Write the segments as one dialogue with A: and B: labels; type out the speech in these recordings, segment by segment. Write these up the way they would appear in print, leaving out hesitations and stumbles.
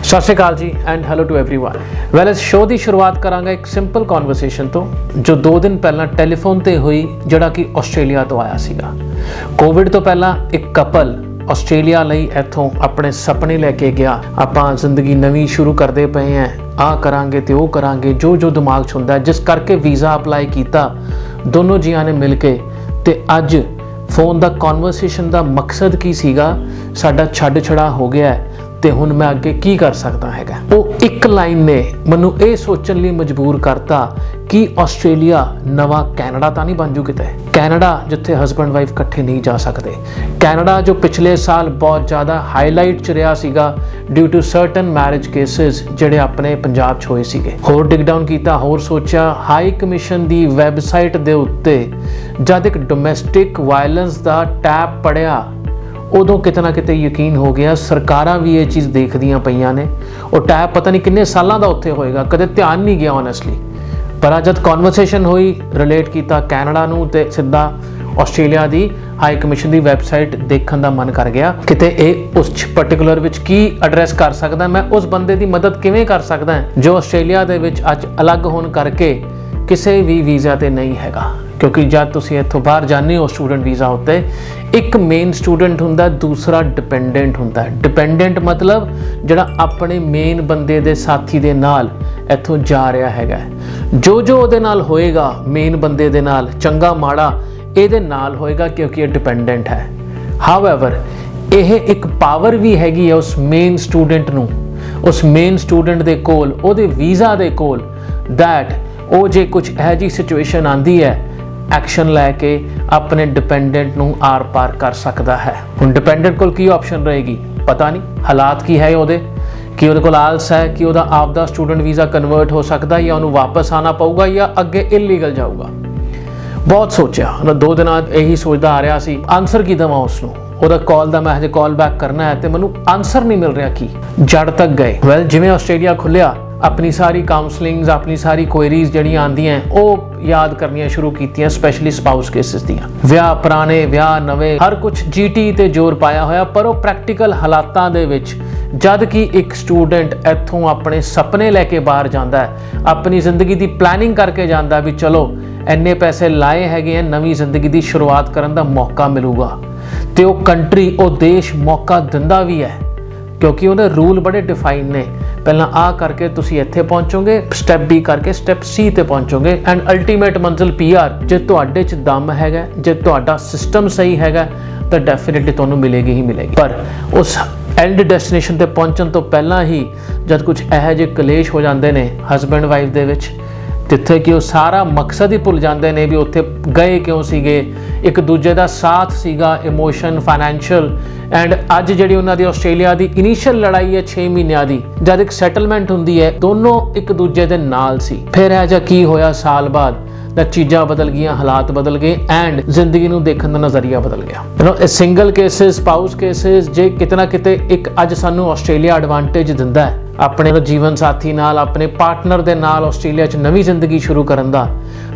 A: ਸਤਿ ਸ਼੍ਰੀ ਅਕਾਲ ਜੀ and hello to everyone. Well ਇਸ ਸ਼ੋਅ ਦੀ ਸ਼ੁਰੂਆਤ ਕਰਾਂਗਾ ਇੱਕ ਸਿੰਪਲ ਕਨਵਰਸੇਸ਼ਨ ਤੋਂ ਜੋ 2 ਦਿਨ ਪਹਿਲਾਂ ਟੈਲੀਫੋਨ ਤੇ ਹੋਈ, ਜਿਹੜਾ ਕਿ ਆਸਟ੍ਰੇਲੀਆ ਤੋਂ ਆਇਆ ਸੀਗਾ। ਕੋਵਿਡ ਤੋਂ ਪਹਿਲਾਂ ਇੱਕ ਕਪਲ ਆਸਟ੍ਰੇਲੀਆ ਲਈ ਇੱਥੋਂ ਆਪਣੇ ਸੁਪਨੇ ਲੈ ਕੇ ਗਿਆ। ਆਪਾਂ ਜ਼ਿੰਦਗੀ ਨਵੀਂ ਸ਼ੁਰੂ ਕਰਦੇ ਪਏ ਹਾਂ, ਆਹ ਕਰਾਂਗੇ ਤੇ ਉਹ ਕਰਾਂਗੇ, ਜੋ ਦਿਮਾਗ 'ਚ ਹੁੰਦਾ, ਜਿਸ ਕਰਕੇ ਵੀਜ਼ਾ ਅਪਲਾਈ ਕੀਤਾ ਦੋਨੋਂ ਜੀਆਂ ਨੇ ਮਿਲ ਕੇ। ਤੇ ਅੱਜ ਫੋਨ ਦਾ ਕਨਵਰਸੇਸ਼ਨ ਦਾ ਮਕਸਦ ਕੀ ਸੀਗਾ, ਸਾਡਾ ਛੱਡ ਛੜਾ ਹੋ ਗਿਆ ਤੇ ਹੁਣ ਮੈਂ ਅੱਗੇ ਕੀ ਕਰ ਸਕਦਾ ਹੈਗਾ। ਉਹ ਇੱਕ ਲਾਈਨ ਨੇ ਮੈਨੂੰ ਇਹ ਸੋਚਣ ਲਈ ਮਜਬੂਰ ਕਰਤਾ ਕਿ ਆਸਟ੍ਰੇਲੀਆ ਨਵਾਂ ਕੈਨੇਡਾ ਤਾਂ ਨਹੀਂ ਬਣ ਜੂ ਕਿਤੇ। ਕੈਨੇਡਾ ਜਿੱਥੇ ਹਸਬੈਂਡ ਵਾਈਫ ਇਕੱਠੇ ਨਹੀਂ ਜਾ ਸਕਦੇ। ਕੈਨੇਡਾ ਜੋ ਪਿਛਲੇ ਸਾਲ ਬਹੁਤ ਜ਼ਿਆਦਾ ਹਾਈਲਾਈਟ 'ਚ ਰਿਹਾ ਸੀਗਾ due to certain marriage cases ਜਿਹੜੇ ਆਪਣੇ ਪੰਜਾਬ 'ਚ ਹੋਏ ਸੀਗੇ। ਹੋਰ ਡਿਗ ਡਾਊਨ ਕੀਤਾ, ਹੋਰ ਸੋਚਿਆ। ਹਾਈ ਕਮਿਸ਼ਨ ਦੀ ਵੈਬਸਾਈਟ ਦੇ ਉੱਤੇ ਜਦ ਇੱਕ ਡੋਮੈਸਟਿਕ ਵਾਇਲੈਂਸ ਦਾ ਟੈਬ ਪੜਿਆ, ਉਦੋਂ ਕਿਤੇ ਨਾ ਕਿਤੇ ਯਕੀਨ ਹੋ ਗਿਆ ਸਰਕਾਰਾਂ ਵੀ ਇਹ ਚੀਜ਼ ਦੇਖਦੀਆਂ ਪਈਆਂ ਨੇ। ਉਹ ਟੈਬ ਪਤਾ ਨਹੀਂ ਕਿੰਨੇ ਸਾਲਾਂ ਦਾ ਉੱਥੇ ਹੋਏਗਾ, ਕਦੇ ਧਿਆਨ ਨਹੀਂ ਗਿਆ ਓਨੈਸਟਲੀ। ਪਰ ਜਦ ਕਨਵਰਸੇਸ਼ਨ ਹੋਈ, ਰਿਲੇਟ ਕੀਤਾ ਕੈਨੇਡਾ ਨੂੰ ਤੇ ਸਿੱਧਾ ਆਸਟ੍ਰੇਲੀਆ ਦੀ ਹਾਈ ਕਮਿਸ਼ਨ ਦੀ ਵੈਬਸਾਈਟ ਦੇਖਣ ਦਾ ਮਨ ਕਰ ਗਿਆ। ਕਿਤੇ ਇਹ ਉਸ ਪਾਰਟਿਕੂਲਰ ਵਿੱਚ ਕੀ ਐਡਰੈਸ ਕਰ ਸਕਦਾ, ਮੈਂ ਉਸ ਬੰਦੇ ਦੀ ਮਦਦ ਕਿਵੇਂ ਕਰ ਸਕਦਾ ਜੋ ਆਸਟ੍ਰੇਲੀਆ ਦੇ ਵਿੱਚ ਅੱਜ ਅਲੱਗ ਹੋਣ ਕਰਕੇ ਕਿਸੇ ਵੀ ਵੀਜ਼ਾ ਤੇ ਨਹੀਂ ਹੈਗਾ। ਕਿਉਂਕਿ ਜਦ ਤੁਸੀਂ ਇੱਥੋਂ ਬਾਹਰ ਜਾਂਦੇ ਹੋ ਸਟੂਡੈਂਟ ਵੀਜ਼ਾ ਉੱਤੇ, ਇੱਕ ਮੇਨ ਸਟੂਡੈਂਟ ਹੁੰਦਾ, ਦੂਸਰਾ ਡਿਪੈਂਡੈਂਟ ਹੁੰਦਾ। ਡਿਪੈਂਡੈਂਟ ਮਤਲਬ ਜਿਹੜਾ ਆਪਣੇ ਮੇਨ ਬੰਦੇ ਦੇ ਸਾਥੀ ਦੇ ਨਾਲ ਇੱਥੋਂ ਜਾ ਰਿਹਾ ਹੈਗਾ। ਜੋ ਉਹਦੇ ਨਾਲ ਹੋਏਗਾ, ਮੇਨ ਬੰਦੇ ਦੇ ਨਾਲ, ਚੰਗਾ ਮਾੜਾ ਇਹਦੇ ਨਾਲ ਹੋਏਗਾ ਕਿਉਂਕਿ ਇਹ ਡਿਪੈਂਡੈਂਟ ਹੈ। ਹਾਊਐਵਰ ਇਹ ਇੱਕ ਪਾਵਰ ਵੀ ਹੈਗੀ ਹੈ ਉਸ ਮੇਨ ਸਟੂਡੈਂਟ ਨੂੰ, ਉਸ ਮੇਨ ਸਟੂਡੈਂਟ ਦੇ ਕੋਲ, ਉਹਦੇ ਵੀਜ਼ਾ ਦੇ ਕੋਲ, ਦੈਟ ਉਹ ਜੇ ਕੁਝ ਇਹੋ ਜਿਹੀ ਸਿਚੁਏਸ਼ਨ ਆਂਦੀ ਹੈ, ਐਕਸ਼ਨ ਲੈ ਕੇ ਆਪਣੇ ਡਿਪੈਂਡੈਂਟ ਨੂੰ ਆਰ ਪਾਰ ਕਰ ਸਕਦਾ ਹੈ। ਹੁਣ ਡਿਪੈਂਡੈਂਟ ਕੋਲ ਕੀ ਆਪਸ਼ਨ ਰਹੇਗੀ ਪਤਾ ਨਹੀਂ, ਹਾਲਾਤ ਕੀ ਹੈ ਉਹਦੇ, ਕਿ ਉਹਦੇ ਕੋਲ ਆਲਸ ਹੈ ਕਿ ਉਹਦਾ ਆਪਦਾ ਸਟੂਡੈਂਟ ਵੀਜ਼ਾ ਕਨਵਰਟ ਹੋ ਸਕਦਾ ਜਾਂ ਉਹਨੂੰ ਵਾਪਸ ਆਉਣਾ ਪਊਗਾ ਜਾਂ ਅੱਗੇ ਇਲੀਗਲ ਜਾਊਗਾ। ਬਹੁਤ ਸੋਚਿਆ, 2 ਦਿਨਾਂ ਇਹੀ ਸੋਚਦਾ ਆ ਰਿਹਾ ਸੀ ਆਨਸਰ ਕੀ ਦੇਵਾਂ ਉਸਨੂੰ। ਉਹਦਾ ਕਾਲ ਦਾ ਮੈਂ ਹਜੇ ਕਾਲ ਬੈਕ ਕਰਨਾ ਹੈ ਤੇ ਮੈਨੂੰ ਆਨਸਰ ਨਹੀਂ ਮਿਲ ਰਿਹਾ। ਕੀ ਜੜ ਤੱਕ ਗਏ। ਵੈਲ ਜਿਵੇਂ ਆਸਟ੍ਰੇਲੀਆ ਖੁੱਲਿਆ, ਆਪਣੀ ਸਾਰੀ ਕਾਉਂਸਲਿੰਗਸ, ਆਪਣੀ ਸਾਰੀ ਕੁਐਰੀਜ਼ ਜਿਹੜੀਆਂ ਆਉਂਦੀਆਂ ਉਹ ਯਾਦ ਕਰਨੀਆਂ ਸ਼ੁਰੂ ਕੀਤੀਆਂ, ਸਪੈਸ਼ਲੀ ਸਪਾਊਸ ਕੇਸਿਸ ਦੀਆਂ। ਵਿਆਹ ਪੁਰਾਣੇ, ਵਿਆਹ ਨਵੇਂ, ਹਰ ਕੁਝ ਜੀਟੀ ਤੇ ਜ਼ੋਰ ਪਾਇਆ ਹੋਇਆ। ਪਰ ਉਹ ਪ੍ਰੈਕਟੀਕਲ ਹਾਲਾਤਾਂ ਦੇ ਵਿੱਚ ਜਦ ਕਿ ਇੱਕ ਸਟੂਡੈਂਟ ਇੱਥੋਂ ਆਪਣੇ ਸੁਪਨੇ ਲੈ ਕੇ ਬਾਹਰ ਜਾਂਦਾ ਹੈ, ਆਪਣੀ ਜ਼ਿੰਦਗੀ ਦੀ ਪਲੈਨਿੰਗ ਕਰਕੇ ਜਾਂਦਾ ਵੀ ਚਲੋ ਇੰਨੇ ਪੈਸੇ ਲਾਏ ਹੈਗੇ ਆ, ਨਵੀਂ ਜ਼ਿੰਦਗੀ ਦੀ ਸ਼ੁਰੂਆਤ ਕਰਨ ਦਾ ਮੌਕਾ ਮਿਲੂਗਾ, ਤੇ ਉਹ ਕੰਟਰੀ, ਉਹ ਦੇਸ਼ ਮੌਕਾ ਦਿੰਦਾ ਵੀ ਹੈ ਕਿਉਂਕਿ ਉਹਦੇ ਰੂਲ ਬੜੇ ਡਿਫਾਈਨ ਨੇ। ਪਹਿਲਾਂ ਆ ਕਰਕੇ ਤੁਸੀਂ ਇੱਥੇ ਪਹੁੰਚੋਗੇ, ਸਟੈਪ ਬੀ ਕਰਕੇ ਸਟੈਪ ਸੀ ਤੇ ਪਹੁੰਚੋਗੇ, ਐਂਡ ਅਲਟੀਮੇਟ ਮੰਜ਼ਿਲ ਪੀਆਰ। ਜੇ ਤੁਹਾਡੇ 'ਚ ਦਮ ਹੈਗਾ, ਜੇ ਤੁਹਾਡਾ ਸਿਸਟਮ ਸਹੀ ਹੈਗਾ ਤਾਂ ਡੈਫੀਨੇਟਲੀ ਤੁਹਾਨੂੰ ਮਿਲੇਗੀ ਹੀ ਮਿਲੇਗੀ। ਪਰ ਉਸ ਐਂਡ ਡੈਸਟੀਨੇਸ਼ਨ ਤੇ ਪਹੁੰਚਣ ਤੋਂ ਪਹਿਲਾਂ ਹੀ ਜਦ ਕੁਝ ਇਹੋ ਜਿਹੇ ਕਲੇਸ਼ ਹੋ ਜਾਂਦੇ ਨੇ ਹਸਬੈਂਡ ਵਾਈਫ ਦੇ ਵਿੱਚ, ਜਿੱਥੇ ਕਿ ਉਹ ਸਾਰਾ ਮਕਸਦ ਹੀ ਭੁੱਲ ਜਾਂਦੇ ਨੇ ਵੀ ਉੱਥੇ ਗਏ ਕਿਉਂ ਸੀਗੇ, ਇੱਕ ਦੂਜੇ ਦਾ ਸਾਥ ਸੀਗਾ, ਇਮੋਸ਼ਨ, ਫਾਈਨੈਂਸ਼ੀਅਲ। ਐਂਡ ਅੱਜ ਜਿਹੜੀ ਉਹਨਾਂ ਦੀ ਆਸਟ੍ਰੇਲੀਆ ਦੀ ਇਨੀਸ਼ੀਅਲ ਲੜਾਈ ਹੈ 6 ਮਹੀਨਿਆਂ ਦੀ, ਜਦ ਇੱਕ ਸੈਟਲਮੈਂਟ ਹੁੰਦੀ ਹੈ, ਦੋਨੋਂ ਇੱਕ ਦੂਜੇ ਦੇ ਨਾਲ ਸੀ। ਫਿਰ ਇਹ ਜਿਹਾ ਕੀ ਹੋਇਆ ਸਾਲ ਬਾਅਦ, ਤਾਂ ਚੀਜ਼ਾਂ ਬਦਲ ਗਈਆਂ, ਹਾਲਾਤ ਬਦਲ ਗਏ ਐਂਡ ਜ਼ਿੰਦਗੀ ਨੂੰ ਦੇਖਣ ਦਾ ਨਜ਼ਰੀਆ ਬਦਲ ਗਿਆ। ਇਹ ਸਿੰਗਲ ਕੇਸਿਸ, ਸਪਾਊਸ ਕੇਸਿਸ, ਜੇ ਕਿਤੇ ਨਾ ਕਿਤੇ ਇੱਕ ਅੱਜ ਸਾਨੂੰ ਆਸਟ੍ਰੇਲੀਆ ਐਡਵਾਂਟੇਜ ਦਿੰਦਾ ਹੈ ਆਪਣੇ ਜੀਵਨ ਸਾਥੀ ਨਾਲ, ਆਪਣੇ ਪਾਰਟਨਰ ਦੇ ਨਾਲ ਆਸਟ੍ਰੇਲੀਆ 'ਚ ਨਵੀਂ ਜ਼ਿੰਦਗੀ ਸ਼ੁਰੂ ਕਰਨ ਦਾ,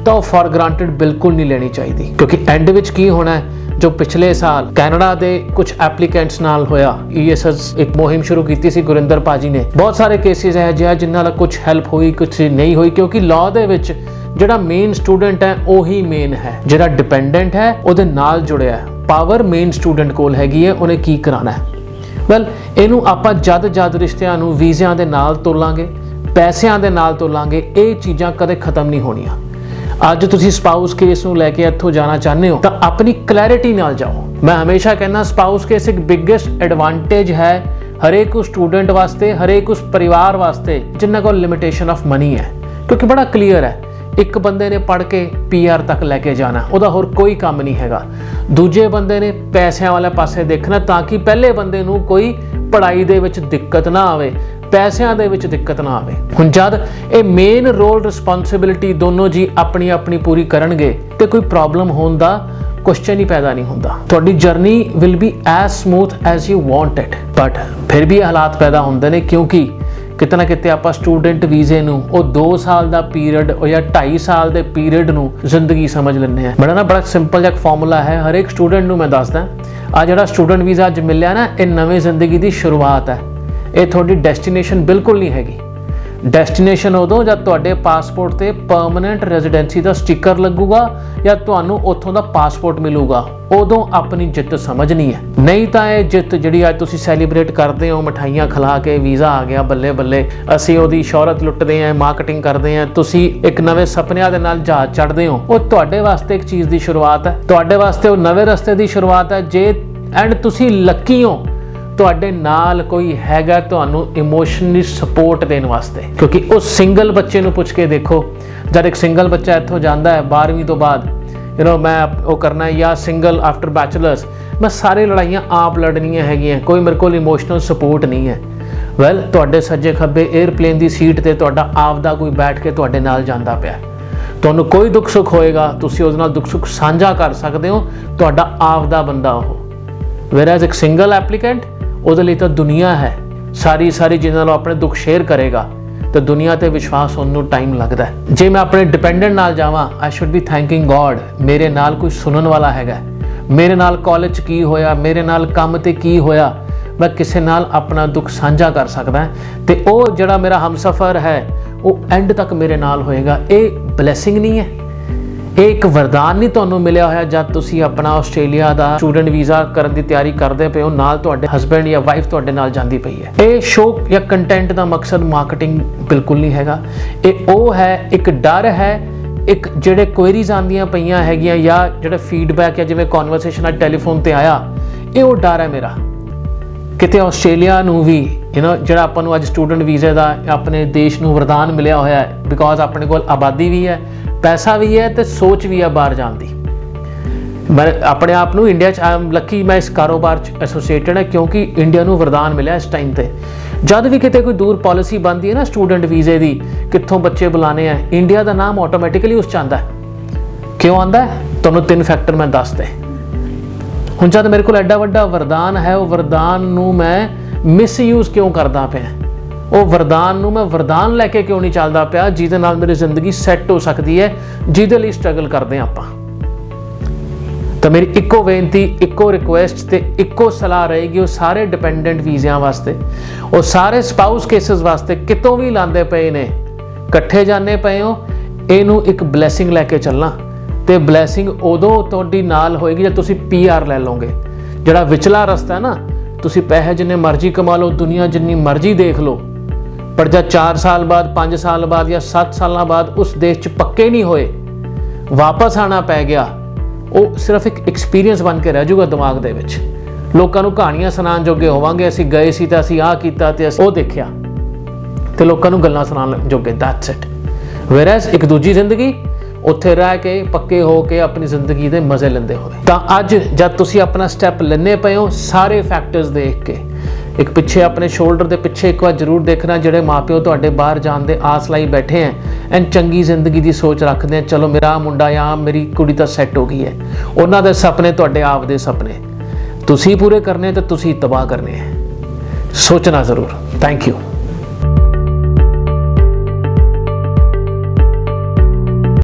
A: ਤਾਂ ਉਹ ਫॉर ਗ੍ਰਾਂਟਡ ਬਿਲਕੁਲ ਨਹੀਂ ਲੈਣੀ ਚਾਹੀਦੀ। ਕਿਉਂਕਿ ਐਂਡ ਵਿੱਚ ਕੀ ਹੋਣਾ ਹੈ, ਜੋ ਪਿਛਲੇ ਸਾਲ ਕੈਨੇਡਾ ਦੇ ਕੁਝ ਐਪਲੀਕੈਂਟਸ ਨਾਲ ਹੋਇਆ, ESS ਇੱਕ ਮੁਹਿੰਮ ਸ਼ੁਰੂ ਕੀਤੀ ਸੀ ਗੁਰਿੰਦਰ ਭਾਜੀ ਨੇ। ਬਹੁਤ ਸਾਰੇ ਕੇਸਿਸ ਹੈ ਜਿਨ੍ਹਾਂ ਨਾਲ ਕੁਝ ਹੈਲਪ ਹੋਈ, ਕੁਝ ਨਹੀਂ ਹੋਈ, ਕਿਉਂਕਿ ਲਾਅ ਦੇ ਵਿੱਚ ਜਿਹੜਾ ਮੇਨ ਸਟੂਡੈਂਟ ਹੈ ਉਹੀ ਮੇਨ ਹੈ, ਜਿਹੜਾ ਡਿਪੈਂਡੈਂਟ ਹੈ ਉਹਦੇ ਨਾਲ ਜੁੜਿਆ ਹੈ। ਪਾਵਰ ਮੇਨ ਸਟੂਡੈਂਟ ਕੋਲ ਹੈਗੀ ਹੈ, ਉਹਨੇ ਕੀ ਕਰਾਉਣਾ ਹੈ। ਵੈਲ ਇਹਨੂੰ ਆਪਾਂ ਜਦ ਰਿਸ਼ਤਿਆਂ ਨੂੰ ਵੀਜ਼ਿਆਂ ਦੇ ਨਾਲ ਤੋਲਾਂਗੇ, ਪੈਸਿਆਂ ਦੇ ਨਾਲ ਤੋਲਾਂਗੇ, ਇਹ ਚੀਜ਼ਾਂ ਕਦੇ ਖਤਮ ਨਹੀਂ ਹੋਣੀਆਂ। ਅੱਜ ਤੁਸੀਂ ਸਪਾਊਸ ਕੇਸ ਨੂੰ ਲੈ ਕੇ ਇੱਥੋਂ ਜਾਣਾ ਚਾਹੁੰਦੇ ਹੋ ਤਾਂ ਆਪਣੀ ਕਲੈਰਿਟੀ ਨਾਲ ਜਾਓ। ਮੈਂ ਹਮੇਸ਼ਾ ਕਹਿੰਦਾ ਸਪਾਊਸ ਕੇਸ ਇੱਕ ਬਿਗੇਸਟ ਐਡਵਾਂਟੇਜ ਹੈ ਹਰੇਕ ਉਸ ਸਟੂਡੈਂਟ ਵਾਸਤੇ, ਹਰੇਕ ਉਸ ਪਰਿਵਾਰ ਵਾਸਤੇ ਜਿਨ੍ਹਾਂ ਕੋਲ ਲਿਮਿਟੇਸ਼ਨ ਆਫ ਮਨੀ ਹੈ, ਕਿਉਂਕਿ ਬੜਾ ਕਲੀਅਰ ਹੈ ਇੱਕ ਬੰਦੇ ਨੇ ਪੜ੍ਹ ਕੇ PR ਤੱਕ ਲੈ ਕੇ ਜਾਣਾ, ਉਹਦਾ ਹੋਰ ਕੋਈ ਕੰਮ ਨਹੀਂ ਹੈਗਾ। ਦੂਜੇ ਬੰਦੇ ਨੇ ਪੈਸਿਆਂ ਵਾਲੇ ਪਾਸੇ ਦੇਖਣਾ ਤਾਂ ਕਿ ਪਹਿਲੇ ਬੰਦੇ ਨੂੰ ਕੋਈ ਪੜ੍ਹਾਈ ਦੇ ਵਿੱਚ ਦਿੱਕਤ ਨਾ ਆਵੇ, ਪੈਸਿਆਂ ਦੇ ਵਿੱਚ ਦਿੱਕਤ ਨਾ ਆਵੇ। ਹੁਣ ਜਦ ਇਹ ਮੇਨ ਰੋਲ ਰਿਸਪੌਂਸਿਬਿਲਿਟੀ ਦੋਨੋਂ ਜੀ ਆਪਣੀ ਆਪਣੀ ਪੂਰੀ ਕਰਨਗੇ ਤੇ ਕੋਈ ਪ੍ਰੋਬਲਮ ਹੋਣ ਦਾ ਕੁਐਸਚਨ ਹੀ ਪੈਦਾ ਨਹੀਂ ਹੁੰਦਾ। ਤੁਹਾਡੀ journey will be as smooth as you want it. But ਫਿਰ ਵੀ ਹਾਲਾਤ ਪੈਦਾ ਹੁੰਦੇ ਨੇ ਕਿਉਂਕਿ ਕਿਤੇ ਨਾ ਕਿਤੇ ਆਪਾਂ ਸਟੂਡੈਂਟ ਵੀਜ਼ੇ ਨੂੰ ਉਹ 2 ਸਾਲ ਦਾ ਪੀਰੀਅਡ ਜਾਂ 2.5 ਸਾਲ ਦੇ ਪੀਰੀਅਡ ਨੂੰ ਜ਼ਿੰਦਗੀ ਸਮਝ ਲੈਂਦੇ ਆ। ਬੜਾ ਸਿੰਪਲ ਜਿਹਾ ਫਾਰਮੂਲਾ ਹੈ, ਹਰ ਇੱਕ ਸਟੂਡੈਂਟ ਨੂੰ ਮੈਂ ਦੱਸਦਾ। ਆ ਜਿਹੜਾ ਸਟੂਡੈਂਟ ਵੀਜ਼ਾ ਅੱਜ ਮਿਲਿਆ ਨਾ, ਇਹ ਨਵੇਂ ਜ਼ਿੰਦਗੀ ਦੀ ਸ਼ੁਰੂਆਤ ਹੈ। ਇਹ ਤੁਹਾਡੀ ਡੈਸਟੀਨੇਸ਼ਨ ਬਿਲਕੁਲ ਨਹੀਂ ਹੈਗੀ। ਡੈਸਟੀਨੇਸ਼ਨ ਉਦੋਂ ਜਦ ਤੁਹਾਡੇ ਪਾਸਪੋਰਟ ਤੇ ਪਰਮਨੈਂਟ ਰੈਜ਼ੀਡੈਂਸੀ ਦਾ ਸਟicker ਲੱਗੂਗਾ ਜਾਂ ਤੁਹਾਨੂੰ ਉੱਥੋਂ ਦਾ ਪਾਸਪੋਰਟ ਮਿਲੂਗਾ, ਉਦੋਂ ਆਪਣੀ ਜਿੱਤ ਸਮਝਣੀ ਹੈ। ਨਹੀਂ ਤਾਂ ਇਹ ਜਿੱਤ ਜਿਹੜੀ ਅੱਜ ਤੁਸੀਂ ਸੈਲੀਬ੍ਰੇਟ ਕਰਦੇ ਹੋ ਮਠਾਈਆਂ ਖਿਲਾ ਕੇ, ਵੀਜ਼ਾ ਆ ਗਿਆ ਬੱਲੇ ਬੱਲੇ, ਅਸੀਂ ਉਹਦੀ ਸ਼ੌਹਰਤ ਲੁੱਟਦੇ ਹਾਂ, ਮਾਰਕੀਟਿੰਗ ਕਰਦੇ ਹਾਂ, ਤੁਸੀਂ ਇੱਕ ਨਵੇਂ ਸੁਪਨਿਆਂ ਦੇ ਨਾਲ ਜਹਾਜ਼ ਚੜ੍ਹਦੇ ਹੋ, ਉਹ ਤੁਹਾਡੇ ਵਾਸਤੇ ਇੱਕ ਚੀਜ਼ ਦੀ ਸ਼ੁਰੂਆਤ ਹੈ, ਤੁਹਾਡੇ ਵਾਸਤੇ ਉਹ ਨਵੇਂ ਰਸਤੇ ਦੀ ਸ਼ੁਰੂਆਤ ਹੈ। ਜੇ ਐਂਡ ਤੁਸੀਂ ਲੱਕੀ ਹੋ, ਤੁਹਾਡੇ ਨਾਲ ਕੋਈ ਹੈਗਾ ਤੁਹਾਨੂੰ ਇਮੋਸ਼ਨਲੀ ਸਪੋਰਟ ਦੇਣ ਵਾਸਤੇ। ਕਿਉਂਕਿ ਉਸ ਸਿੰਗਲ ਬੱਚੇ ਨੂੰ ਪੁੱਛ ਕੇ ਦੇਖੋ, ਜਦ ਇੱਕ ਸਿੰਗਲ ਬੱਚਾ ਇੱਥੋਂ ਜਾਂਦਾ ਹੈ 12ਵੀਂ ਤੋਂ ਬਾਅਦ, ਮੈਂ ਉਹ ਕਰਨਾ ਹੈ ਜਾਂ ਸਿੰਗਲ ਆਫਟਰ ਬੈਚਲਰਸ, ਮੈਂ ਸਾਰੀ ਲੜਾਈਆਂ ਆਪ ਲੜਨੀਆਂ ਹੈਗੀਆਂ, ਕੋਈ ਮੇਰੇ ਕੋਲ ਇਮੋਸ਼ਨਲ ਸਪੋਰਟ ਨਹੀਂ ਹੈ। ਵੈਲ, ਤੁਹਾਡੇ ਸੱਜੇ ਖੱਬੇ 에ਅਰਪਲੇਨ ਦੀ ਸੀਟ ਤੇ ਤੁਹਾਡਾ ਆਪਦਾ ਕੋਈ ਬੈਠ ਕੇ ਤੁਹਾਡੇ ਨਾਲ ਜਾਂਦਾ ਪਿਆ, ਤੁਹਾਨੂੰ ਕੋਈ ਦੁੱਖ ਸੁੱਖ ਹੋਏਗਾ ਤੁਸੀਂ ਉਹਦੇ ਨਾਲ ਦੁੱਖ ਸੁੱਖ ਸਾਂਝਾ ਕਰ ਸਕਦੇ ਹੋ, ਤੁਹਾਡਾ ਆਪਦਾ ਬੰਦਾ ਉਹ। whereas ਇੱਕ ਸਿੰਗਲ ਐਪਲੀਕੈਂਟ, ਉਹਦੇ ਲਈ ਤਾਂ ਦੁਨੀਆ ਹੈ ਸਾਰੀ ਜਿਹਨਾਂ ਨਾਲ ਆਪਣੇ ਦੁੱਖ ਸ਼ੇਅਰ ਕਰੇਗਾ, ਤੇ ਦੁਨੀਆ ਤੇ ਵਿਸ਼ਵਾਸ ਹੋਣ ਨੂੰ ਟਾਈਮ ਲੱਗਦਾ ਹੈ। ਜੇ ਮੈਂ ਆਪਣੇ ਡਿਪੈਂਡੈਂਟ ਨਾਲ ਜਾਵਾਂ, ਆਈ ਸ਼ੁੱਡ ਬੀ ਥੈਂਕਿੰਗ ਗੋਡ, ਮੇਰੇ ਨਾਲ ਕੋਈ ਸੁਣਨ ਵਾਲਾ ਹੈਗਾ, ਮੇਰੇ ਨਾਲ ਕਾਲਜ 'ਚ ਕੀ ਹੋਇਆ, ਮੇਰੇ ਨਾਲ ਕੰਮ ਤੇ ਕੀ ਹੋਇਆ, ਮੈਂ ਕਿਸੇ ਨਾਲ ਆਪਣਾ ਦੁੱਖ ਸਾਂਝਾ ਕਰ ਸਕਦਾ, ਤੇ ਉਹ ਜਿਹੜਾ ਮੇਰਾ ਹਮਸਫਰ ਹੈ ਉਹ ਐਂਡ ਤੱਕ ਮੇਰੇ ਨਾਲ ਹੋਏਗਾ। ਇਹ ਬਲੈਸਿੰਗ ਨਹੀਂ ਹੈ, ਇਹ ਇੱਕ ਵਰਦਾਨ ਨਹੀਂ ਤੁਹਾਨੂੰ ਮਿਲਿਆ ਹੋਇਆ ਜਦ ਤੁਸੀਂ ਆਪਣਾ ਆਸਟ੍ਰੇਲੀਆ ਦਾ ਸਟੂਡੈਂਟ ਵੀਜ਼ਾ ਕਰਨ ਦੀ ਤਿਆਰੀ ਕਰਦੇ ਪਏ ਹੋ, ਨਾਲ ਤੁਹਾਡੇ ਹਸਬੈਂਡ ਜਾਂ ਵਾਈਫ ਤੁਹਾਡੇ ਨਾਲ ਜਾਂਦੀ ਪਈ ਹੈ। ਇਹ ਸ਼ੋਅ ਜਾਂ ਕੰਟੈਂਟ ਦਾ ਮਕਸਦ ਮਾਰਕੀਟਿੰਗ ਬਿਲਕੁਲ ਨਹੀਂ ਹੈਗਾ, ਇਹ ਉਹ ਹੈ, ਇੱਕ ਡਰ ਹੈ, ਇੱਕ ਜਿਹੜੇ ਕੁਐਰੀਜ਼ ਆਉਂਦੀਆਂ ਪਈਆਂ ਹੈਗੀਆਂ ਜਾਂ ਜਿਹੜਾ ਫੀਡਬੈਕ ਹੈ, ਜਿਵੇਂ ਕਨਵਰਸੇਸ਼ਨ ਅੱਜ ਟੈਲੀਫੋਨ ਤੇ ਆਇਆ, ਇਹ ਉਹ ਡਰ ਹੈ ਮੇਰਾ। ਕਿਤੇ ਆਸਟ੍ਰੇਲੀਆ ਨੂੰ ਵੀ ਜਿਹੜਾ ਆਪਾਂ ਨੂੰ ਅੱਜ ਸਟੂਡੈਂਟ ਵੀਜ਼ੇ ਦਾ ਆਪਣੇ ਦੇਸ਼ ਨੂੰ ਵਰਦਾਨ ਮਿਲਿਆ ਹੋਇਆ ਹੈ, ਬਿਕੋਜ਼ ਆਪਣੇ ਕੋਲ ਆਬਾਦੀ ਵੀ ਹੈ, ਪੈਸਾ ਵੀ ਹੈ ਤੇ ਸੋਚ ਵੀ ਹੈ ਬਾਹਰ ਜਾਣ ਦੀ। ਮੈਂ ਆਪਣੇ ਆਪ ਨੂੰ ਇੰਡੀਆ 'ਚ ਲੱਕੀ, ਮੈਂ ਇਸ ਕਾਰੋਬਾਰ 'ਚ ਐਸੋਸੀਏਟਡ ਹੈ ਕਿਉਂਕਿ ਇੰਡੀਆ ਨੂੰ ਵਰਦਾਨ ਮਿਲਿਆ ਇਸ ਟਾਈਮ ਤੇ। ਜਦ ਵੀ ਕਿਤੇ ਕੋਈ ਦੂਰ ਪਾਲਿਸੀ ਬਣਦੀ ਹੈ ਨਾ ਸਟੂਡੈਂਟ ਵੀਜ਼ੇ ਦੀ, ਕਿੱਥੋਂ ਬੱਚੇ ਬੁਲਾਣੇ ਆ, ਇੰਡੀਆ ਦਾ ਨਾਮ ਆਟੋਮੈਟਿਕਲੀ ਉਸ 'ਚ ਆਉਂਦਾ ਹੈ। ਕਿਉਂ ਆਉਂਦਾ ਹੈ? ਤੁਹਾਨੂੰ 3 ਫੈਕਟਰ ਮੈਂ ਦੱਸਦੇ। ਹੁਣ ਜਦ ਮੇਰੇ ਕੋਲ ਐਡਾ ਵੱਡਾ ਵਰਦਾਨ ਹੈ, ਉਹ ਵਰਦਾਨ ਨੂੰ ਮੈਂ ਮਿਸਯੂਜ਼ ਕਿਉਂ ਕਰਦਾ ਪਿਆ? ਉਹ ਵਰਦਾਨ ਨੂੰ ਮੈਂ ਵਰਦਾਨ ਲੈ ਕੇ ਕਿਉਂ ਨਹੀਂ ਚੱਲਦਾ ਪਿਆ ਜਿਹਦੇ ਨਾਲ ਮੇਰੀ ਜ਼ਿੰਦਗੀ ਸੈੱਟ ਹੋ ਸਕਦੀ ਹੈ, ਜਿਹਦੇ ਲਈ ਸਟਰਗਲ ਕਰਦੇ ਹਾਂ ਆਪਾਂ? ਤਾਂ ਮੇਰੀ ਇੱਕੋ ਬੇਨਤੀ, ਇੱਕੋ ਰਿਕੁਐਸਟ ਤੇ ਇੱਕੋ ਸਲਾਹ ਰਹੇਗੀ ਉਹ ਸਾਰੇ ਡਿਪੈਂਡੈਂਟ ਵੀਜ਼ਿਆਂ ਵਾਸਤੇ, ਉਹ ਸਾਰੇ ਸਪਾਊਸ ਕੇਸਿਸ ਵਾਸਤੇ, ਕਿਤੋਂ ਵੀ ਲਾਂਦੇ ਪਏ ਨੇ, ਇਕੱਠੇ ਜਾਂਦੇ ਪਏ ਹੋ, ਇਹਨੂੰ ਇੱਕ ਬਲੈਸਿੰਗ ਲੈ ਕੇ ਚੱਲਣਾ। ਤੇ ਬਲੈਸਿੰਗ ਉਦੋਂ ਤੁਹਾਡੀ ਨਾਲ ਹੋਏਗੀ ਜਦ ਤੁਸੀਂ PR ਲੈ ਲਓਗੇ। ਜਿਹੜਾ ਵਿਚਲਾ ਰਸਤਾ ਹੈ ਨਾ, ਤੁਸੀਂ ਪੈਸੇ ਜਿੰਨੇ ਮਰਜ਼ੀ ਕਮਾ ਲਓ, ਦੁਨੀਆ ਜਿੰਨੀ ਮਰਜ਼ੀ ਦੇਖ ਲਓ, ਪਰ ਜਦ 4 ਸਾਲ ਬਾਅਦ, 5 ਸਾਲ ਬਾਅਦ ਜਾਂ 7 ਸਾਲਾਂ ਬਾਅਦ ਉਸ ਦੇਸ਼ 'ਚ ਪੱਕੇ ਨਹੀਂ ਹੋਏ, ਵਾਪਸ ਆਉਣਾ ਪੈ ਗਿਆ, ਉਹ ਸਿਰਫ ਇੱਕ ਐਕਸਪੀਰੀਅੰਸ ਬਣ ਕੇ ਰਹਿ ਜਾਊਗਾ ਦਿਮਾਗ ਦੇ ਵਿੱਚ। ਲੋਕਾਂ ਨੂੰ ਕਹਾਣੀਆਂ ਸੁਣਾਉਣ ਜੋਗੇ ਹੋਵਾਂਗੇ, ਅਸੀਂ ਗਏ ਸੀ ਤਾਂ ਅਸੀਂ ਆਹ ਕੀਤਾ ਤੇ ਅਸੀਂ ਉਹ ਦੇਖਿਆ, ਤੇ ਲੋਕਾਂ ਨੂੰ ਗੱਲਾਂ ਸੁਣਾਉਣ ਜੋਗੇ, ਦੈਟਸ ਇਟ। whereas ਇੱਕ ਦੂਜੀ ਜ਼ਿੰਦਗੀ, ਉੱਥੇ ਰਹਿ ਕੇ ਪੱਕੇ ਹੋ ਕੇ ਆਪਣੀ ਜ਼ਿੰਦਗੀ ਦੇ ਮਜ਼ੇ ਲੈਂਦੇ ਹੋਏ। ਤਾਂ ਅੱਜ ਜਦ ਤੁਸੀਂ ਆਪਣਾ ਸਟੈਪ ਲੈਣੇ ਪਏ ਹੋ, ਸਾਰੇ ਫੈਕਟਰਸ ਦੇਖ ਕੇ, ਇੱਕ ਪਿੱਛੇ ਆਪਣੇ ਸ਼ੋਲਡਰ ਦੇ ਪਿੱਛੇ ਇੱਕ ਵਾਰ ਜ਼ਰੂਰ ਦੇਖਣਾ, ਜਿਹੜੇ ਮਾਪਿਓ ਤੁਹਾਡੇ ਬਾਹਰ ਜਾਣ ਦੇ ਆਸ ਲਾਈ ਬੈਠੇ ਹੈ ਐਂਡ ਚੰਗੀ ਜ਼ਿੰਦਗੀ ਦੀ ਸੋਚ ਰੱਖਦੇ ਆ, ਚਲੋ ਮੇਰਾ ਮੁੰਡਾ ਜਾਂ ਮੇਰੀ ਕੁੜੀ ਤਾਂ ਸੈੱਟ ਹੋ ਗਈ ਹੈ, ਉਹਨਾਂ ਦੇ ਸੁਪਨੇ ਤੁਹਾਡੇ ਆਪ ਦੇ ਸੁਪਨੇ ਤੁਸੀਂ ਪੂਰੇ ਕਰਨੇ ਤੇ ਤੁਸੀਂ ਤਬਾਹ ਕਰਨੇ ਹੈ। ਸੋਚਣਾ ਜ਼ਰੂਰ। Thank you.